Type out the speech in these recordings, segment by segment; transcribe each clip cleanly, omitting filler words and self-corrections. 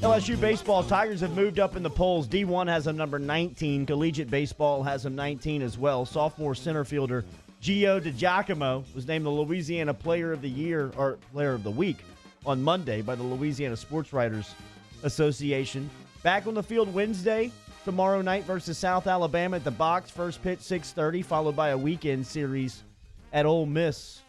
LSU Baseball Tigers have moved up in the polls. D1 has them number 19. Collegiate Baseball has them 19 as well. Sophomore center fielder Giovanni DiGiacomo was named the Louisiana Player of the Year or Player of the Week on Monday by the Louisiana Sportswriters Association. Back on the field Wednesday, tomorrow night versus South Alabama at the Box. First pitch 6:30, followed by a weekend series at Ole Miss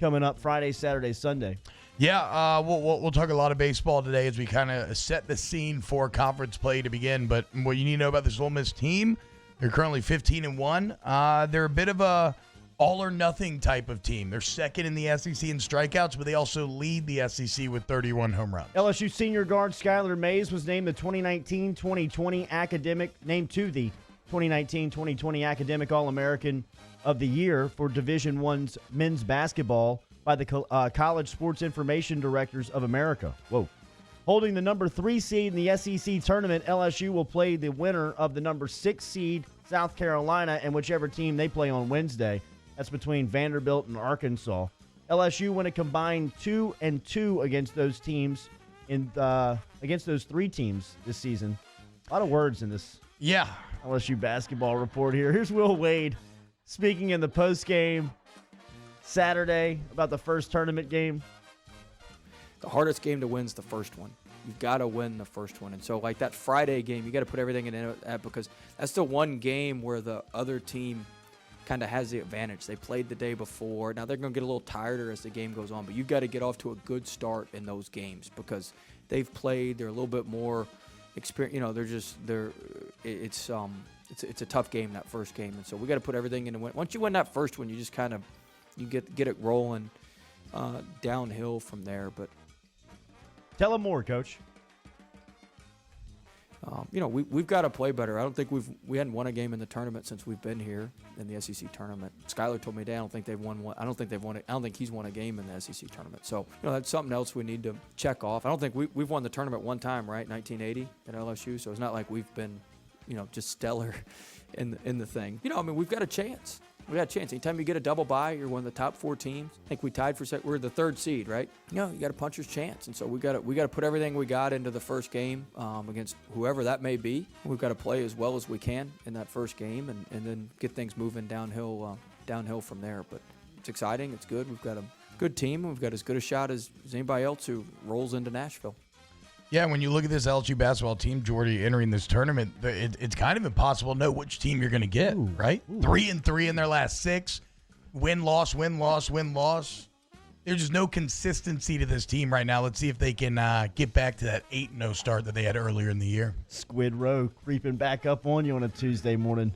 coming up Friday, Saturday, Sunday. Yeah, we'll talk a lot of baseball today as we kind of set the scene for conference play to begin. But what you need to know about this Ole Miss team, they're currently 15-1. They're a bit of a all-or-nothing type of team. They're second in the SEC in strikeouts, but they also lead the SEC with 31 home runs. LSU senior guard Skylar Mays was named the 2019-2020 named to the 2019-2020 Academic All-American of the Year for Division I's men's basketball by the College Sports Information Directors of America. Whoa. Holding the number 3 seed in the SEC tournament, LSU will play the winner of the number 6 seed South Carolina and whichever team they play on Wednesday. That's between Vanderbilt and Arkansas. LSU went a combined 2-2 against those teams against those 3 teams this season. A lot of words in this LSU basketball report here. Here's Will Wade speaking in the postgame Saturday about the first tournament game. The hardest game to win is the first one. You've got to win the first one. And so, like that Friday game, you got to put everything in it because that's the one game where the other team kind of has the advantage. They played the day before. Now they're going to get a little tireder as the game goes on, but you've got to get off to a good start in those games because they've played. They're a little bit more experienced. You know, it's a tough game, that first game. And so we got to put everything in to win. Once you win that first one, you just kind of you get it rolling downhill from there. But tell them more, Coach. We've got to play better. I don't think we hadn't won a game in the tournament since we've been here in the SEC tournament. Skylar told me today I don't think they've won one. I don't think he's won a game in the SEC tournament. So that's something else we need to check off. I don't think we've won the tournament one time, right? 1980 at LSU. So it's not like we've been just stellar in the thing. We've got a chance. We got a chance. Anytime you get a double bye, you're one of the top 4 teams. I think we tied for we're the 3rd seed, right? You got a puncher's chance, and so we got to put everything we got into the first game against whoever that may be. We've got to play as well as we can in that first game, and then get things moving downhill from there. But it's exciting. It's good. We've got a good team. We've got as good a shot as anybody else who rolls into Nashville. Yeah, when you look at this LSU basketball team, Jordy, entering this tournament, it's kind of impossible to know which team you're going to get, right? 3-3 in their last 6. Win-loss, win-loss, win-loss. There's just no consistency to this team right now. Let's see if they can get back to that 8-0 start that they had earlier in the year. Squid Row creeping back up on you on a Tuesday morning.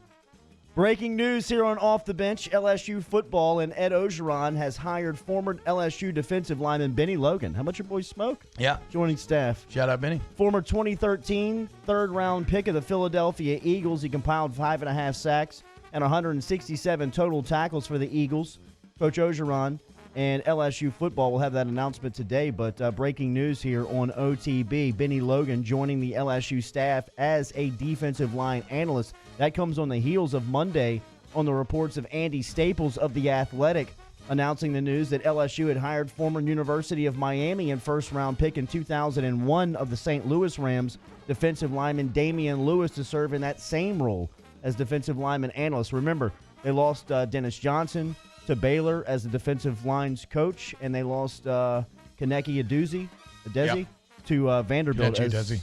Breaking news here on Off the Bench. LSU football and Ed Ogeron has hired former LSU defensive lineman Bennie Logan. How much your boy smoke? Yeah. Joining staff. Shout out, Bennie. Former 2013 third-round pick of the Philadelphia Eagles. He compiled 5.5 sacks and 167 total tackles for the Eagles. Coach Ogeron and LSU football will have that announcement today, but breaking news here on OTB. Bennie Logan joining the LSU staff as a defensive line analyst. That comes on the heels of Monday on the reports of Andy Staples of The Athletic announcing the news that LSU had hired former University of Miami and first-round pick in 2001 of the St. Louis Rams defensive lineman Damian Lewis to serve in that same role as defensive lineman analyst. Remember, they lost Dennis Johnson to Baylor as the defensive lines coach, and they lost Kaneki Adesi to Vanderbilt as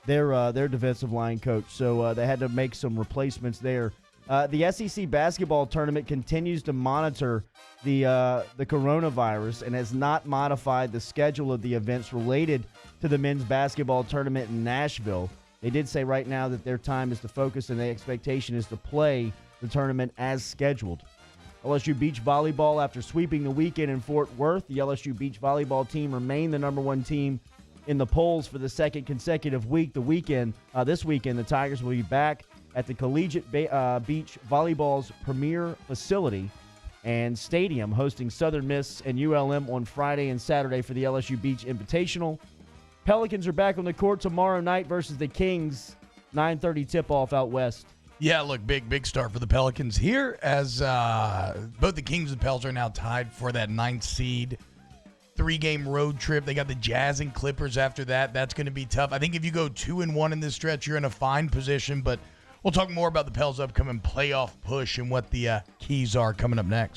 their defensive line coach. So they had to make some replacements there. The SEC basketball tournament continues to monitor the coronavirus and has not modified the schedule of the events related to the men's basketball tournament in Nashville. They did say right now that their time is to focus and the expectation is to play the tournament as scheduled. LSU Beach Volleyball, after sweeping the weekend in Fort Worth, the LSU Beach Volleyball team remained the number 1 team in the polls for the second consecutive week. This weekend, the Tigers will be back at the Collegiate Beach Volleyball's premier facility and stadium, hosting Southern Miss and ULM on Friday and Saturday for the LSU Beach Invitational. Pelicans are back on the court tomorrow night versus the Kings, 9:30 tip-off out west. Yeah, look, big start for the Pelicans here as both the Kings and Pels are now tied for that 9th seed. 3-game road trip. They got the Jazz and Clippers after that. That's going to be tough. I think if you go 2-1 in this stretch, you're in a fine position. But we'll talk more about the Pels' upcoming playoff push and what the keys are coming up next.